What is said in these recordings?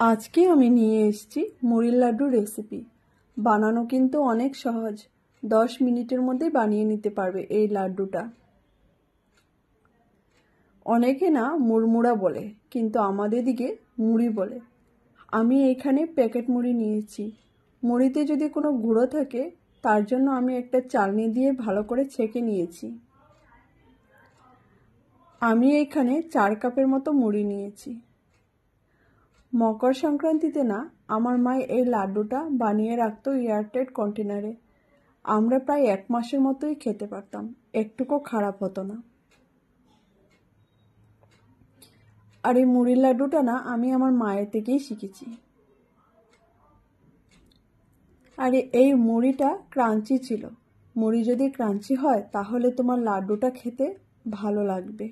আজকে আমি নিয়ে এসেছি মুড়ির লাড্ডু রেসিপি। বানানো কিন্তু অনেক সহজ, 10 মিনিটের মধ্যে বানিয়ে নিতে পারবে এই লাড্ডুটা। অনেকে না মুড়মুড়া বলে, কিন্তু আমাদের দিকে মুড়ি বলে। আমি এখানে প্যাকেট মুড়ি নিয়েছি। মুড়িতে যদি কোনো গুঁড়ো থাকে তার জন্য আমি একটা চালনি দিয়ে ভালো করে ছেঁকে নিয়েছি। আমি এখানে 4 কাপের মতো মুড়ি নিয়েছি। মকর সংক্রান্তিতে না আমার মা এই লাড্ডুটা বানিয়ে রাখতো এয়ারটাইট কন্টেনারে। আমরা প্রায় 1 মাসের মতোই খেতে পারতাম, একটুকু খারাপ হতো না। আর এই মুড়ির লাড্ডুটা না আমি আমার মায়ের থেকেই শিখেছি। আর এই মুড়িটা ক্রাঞ্চি ছিল। মুড়ি যদি ক্রাঞ্চি হয় তাহলে তোমার লাড্ডুটা খেতে ভালো লাগবে।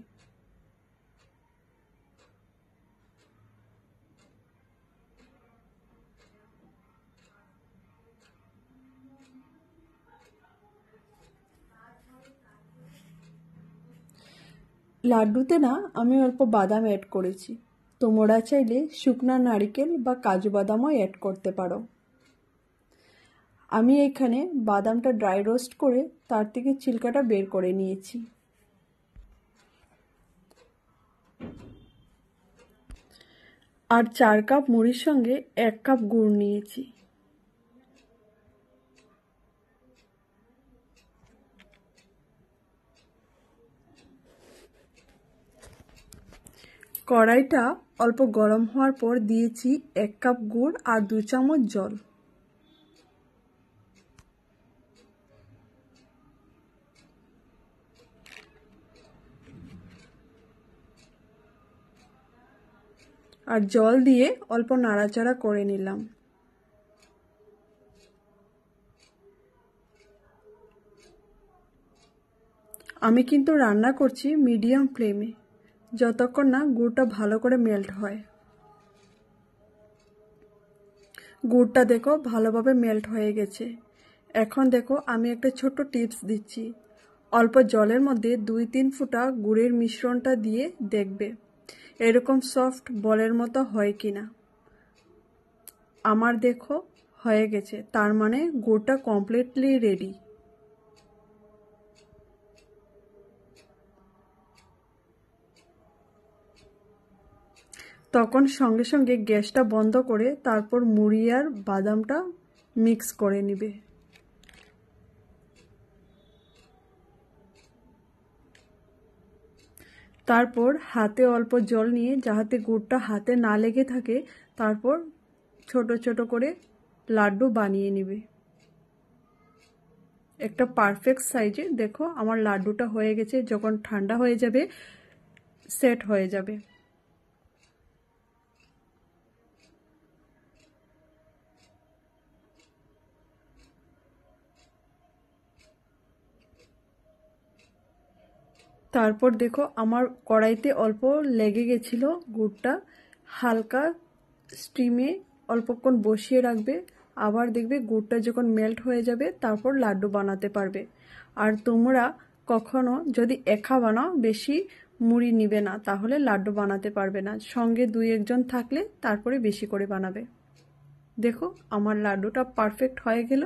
লাড্ডুতে না আমি অল্প বাদাম অ্যাড করেছি। তোমরা চাইলে শুকনা নারকেল বা কাজু বাদামও অ্যাড করতে পারো। আমি এখানে বাদামটা ড্রাই রোস্ট করে তার থেকে ছিলকাটা বের করে নিয়েছি। আর 4 কাপ মুড়ির সঙ্গে 1 কাপ গুড় নিয়েছি। কড়াইটা অল্প গরম হওয়ার পর দিয়েছি 1 কাপ গুড় আর 2 চামচ জল। আর জল দিয়ে অল্প নাড়াচাড়া করে নিলাম। আমি কিন্তু রান্না করছি মিডিয়াম ফ্লেমে, যতক্ষণ না গুড়টা ভালো করে মেল্ট হয়। গুড়টা দেখো ভালোভাবে মেল্ট হয়ে গেছে। এখন দেখো আমি একটা ছোট্ট টিপস দিচ্ছি। অল্প জলের মধ্যে 2-3 ফোঁটা গুড়ের মিশ্রণটা দিয়ে দেখবে এরকম সফট বলের মতো হয় কিনা। আমার দেখো হয়ে গেছে, তার মানে গুড়টা কমপ্লিটলি রেডি। তখন সঙ্গে সঙ্গে গ্যাসটা বন্ধ করে তারপর মুড়ি আর বাদামটা মিক্স করে নিবে। তারপর হাতে অল্প জল নিয়ে, যাতে গুড়টা হাতে না লেগে থাকে, তারপর ছোট ছোট করে লাড্ডু বানিয়ে নিবে। একটা পারফেক্ট সাইজে দেখো আমার লাড্ডুটা হয়ে গেছে। যখন ঠান্ডা হয়ে যাবে সেট হয়ে যাবে। তারপর দেখো আমার কড়াইতে অল্প লেগে গেছিল গুড়টা। হালকা স্টিমে অল্পক্ষণ বসিয়ে রাখবে। আবার দেখবে গুড়টা যখন মেল্ট হয়ে যাবে তারপর লাড্ডু বানাতে পারবে। আর তোমরা কখনো যদি একা বানাও বেশি মুড়ি নিবে না, তাহলে লাড্ডু বানাতে পারবে না। সঙ্গে 2-1 জন থাকলে তারপরে বেশি করে বানাবে। দেখো আমার লাড্ডুটা পারফেক্ট হয়ে গেল।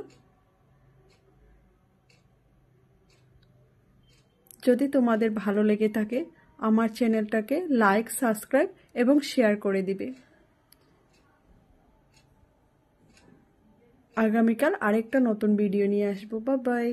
যদি তোমাদের ভালো লেগে থাকে আমার চ্যানেলটাকে লাইক, সাবস্ক্রাইব এবং শেয়ার করে দিবে। আগামীকাল আরেকটা নতুন ভিডিও নিয়ে আসবো। Bye bye.